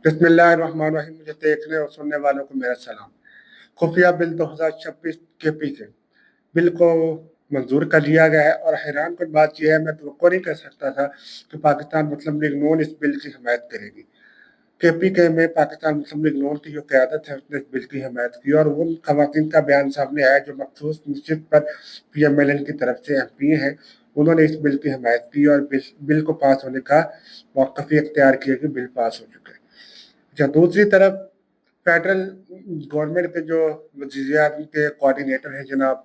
बिस्मिल्लाहिर्रहमानिर्रहीम। मुझे देखने और सुनने वालों को मेरा सलाम। खुफिया बिल 2026 के पी के बिल को मंजूर कर लिया गया है और हैरान कुन बात यह है, मैं तो नहीं कर सकता था कि पाकिस्तान मुस्लिम लीग नून इस बिल की हमायत करेगी। के पी के में पाकिस्तान मुस्लिम लीग नून की जो क़यादत है उसने इस बिल की हमायत की और उन खवातीन का बयान सामने आया जो मखसूस निश्चित पर PMLN की तरफ से MP हैं। उन्होंने इस बिल की हमायत की और बिल को पास होने का मौक़िफ़ इख्तियार किया कि बिल पास हो चुका है। अच्छा, दूसरी तरफ फेडरल गवर्नमेंट के जो वज़ीर-ए-आज़म के कोऑर्डिनेटर हैं जनाब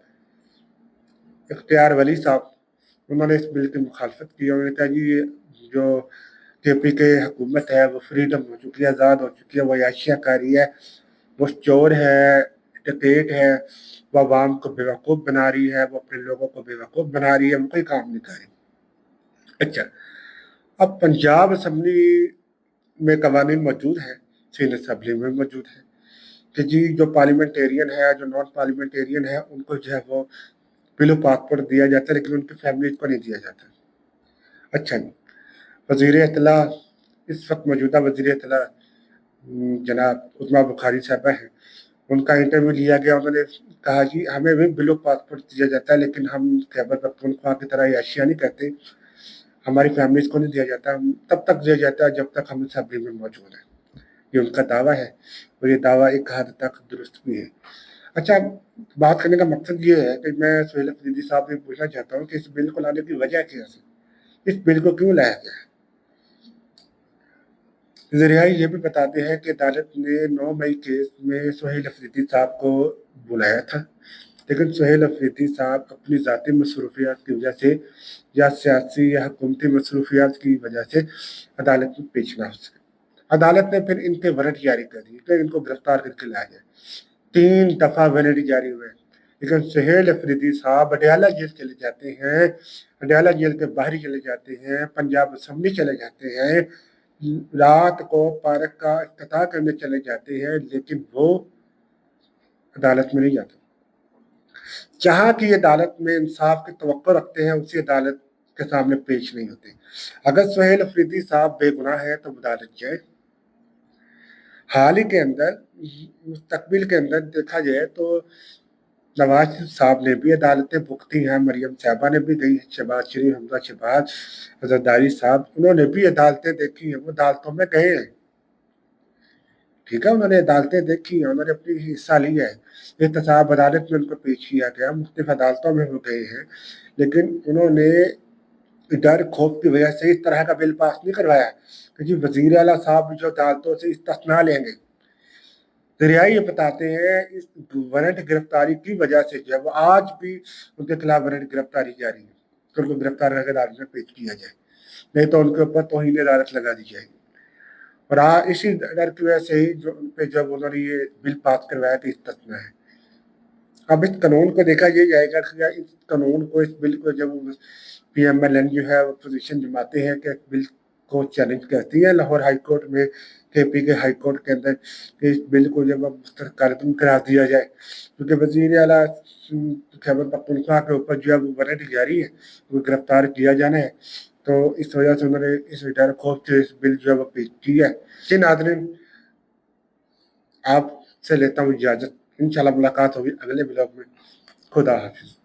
इख्तियार वली साहब, उन्होंने इस बिल की मुखालफत की। उन्होंने कहा जी ये जो KP के हुकूमत है वो फ्रीडम हो चुकी है, आज़ाद हो चुकी है, वो अय्याशियाकारी है, वो चोर है, डकैत है, वो अवाम को बेवकूफ़ बना रही है, वो अपने लोगों को बेवकूफ़ बना रही है, वो कोई काम नहीं कर रही। अच्छा, अब पंजाब असम्बली में कवानीन मौजूद हैं, सिंध असम्बली में मौजूद है कि जी जो पार्लियामेंटेरियन है, जो नॉन पार्लियामेंटेरियन है, उनको जो है वो बिलो पासपोर्ट दिया जाता है, लेकिन उनकी फैमिलीज को नहीं दिया जाता। अच्छा जी, वज़ीर इत्तला इस वक्त मौजूदा वज़ीर इत्तला जनाब उस्मा बुखारी साहबा हैं, उनका इंटरव्यू लिया गया। उन्होंने कहा जी हमें भी बिलो पासपोर्ट दिया जाता है, लेकिन हम खैबर पख्तूनख्वा की तरह अय्याशियाँ नहीं करते, हमारी फैमिलीज को नहीं दिया जाता, तब तक दिया जाता है जब तक हम असम्बली में मौजूद हैं। ये उनका दावा है और ये दावा एक हद तक दुरुस्त भी है। अच्छा, बात करने का मकसद ये है कि मैं सुहेल अफरीदी साहब से पूछना चाहता हूँ कि इस बिल को लाने की वजह क्या है, इस बिल को क्यों लाया गया है। ज़रिया ये भी बताते हैं कि अदालत ने 9 मई केस में सुहेल अफरीदी साहब को बुलाया था, लेकिन सुहेल अफरीदी साहब अपनी ज़ाती मसरूफियात की वजह से या सियासी या हुकूमती मसरूफियात की वजह से अदालत में पेश ना हो सके। अदालत ने फिर इनके वारंट जारी कर दिए कि इनको गिरफ्तार करके लाया जाए। 3 दफ़ा वारंट जारी हुए, लेकिन सुहेल अफरीदी साहब अडयाला जेल चले जाते हैं, अडयाला जेल के बाहर ही चले जाते हैं, पंजाब असम्बली चले जाते हैं, रात को पार्क का इफ्तिताह करने चले जाते हैं, लेकिन वो अदालत में नहीं जाते। जहाँ की अदालत में इंसाफ की तवक्को रखते हैं उसी अदालत के सामने पेश नहीं होते। अगर सुहेल अफरीदी साहब बेगुनाह है तो अदालत जाए। हाल ही के अंदर मुस्तकबिल के अंदर देखा जाए तो नवाज साहब ने भी अदालतें भुगती हैं, मरियम साहबा ने भी गई, शहबाज शरीफ, हमजा शहबाज, जरदारी साहब, उन्होंने भी अदालतें देखी हैं, वो अदालतों में गए हैं। ठीक है, उन्होंने अदालतें देखी हैं, उन्होंने अपनी हिस्सा लिया है, एहतसाब अदालत में उनको पेश किया गया, मुख्तलिफ अदालतों में वो गए हैं, लेकिन उन्होंने डर खौफ की वजह से इस तरह का बिल पास नहीं करवाया कि जी वज़ीर आला साहब जो अदालतों से इस्तिस्ना लेंगे। ज़रिया ये बताते हैं इस वारंट गिरफ्तारी की वजह से जो है वो आज भी उनके खिलाफ वारंट गिरफ्तारी जारी है कि उनको गिरफ्तार करके अदालत में पेश किया जाए, नहीं तो उनके ऊपर तौहीन अदालत लगा दी जाएगी। और इसी डर की वजह से ही जो उन पे जब उन्होंने ये बिल पास करवाया कि इस्तिस्ना है। अब इस कानून को देखा ये जाएगा कि इस कानून को, इस बिल को जब PMLN जो है वो पोजीशन जमाते हैं कि बिल को चैलेंज करती है लाहौर हाई कोर्ट में, KP के हाई कोर्ट के अंदर, कि इस बिल को जब मुस्तरद करा दिया जाए, क्योंकि वज़ीर आला खैबर पख्तूनख्वा के ऊपर जो है वो वारंट जारी है, वो गिरफ्तार किया जाना है, तो इस वजह से उन्होंने इस डर खौफ से इस बिल जो है वो पेश किया है। जी नाज़रीन, आपसे लेता हूँ इजाज़त, इंशाल्लाह मुलाकात होगी अगले ब्लॉग में। खुदा हाफिज़।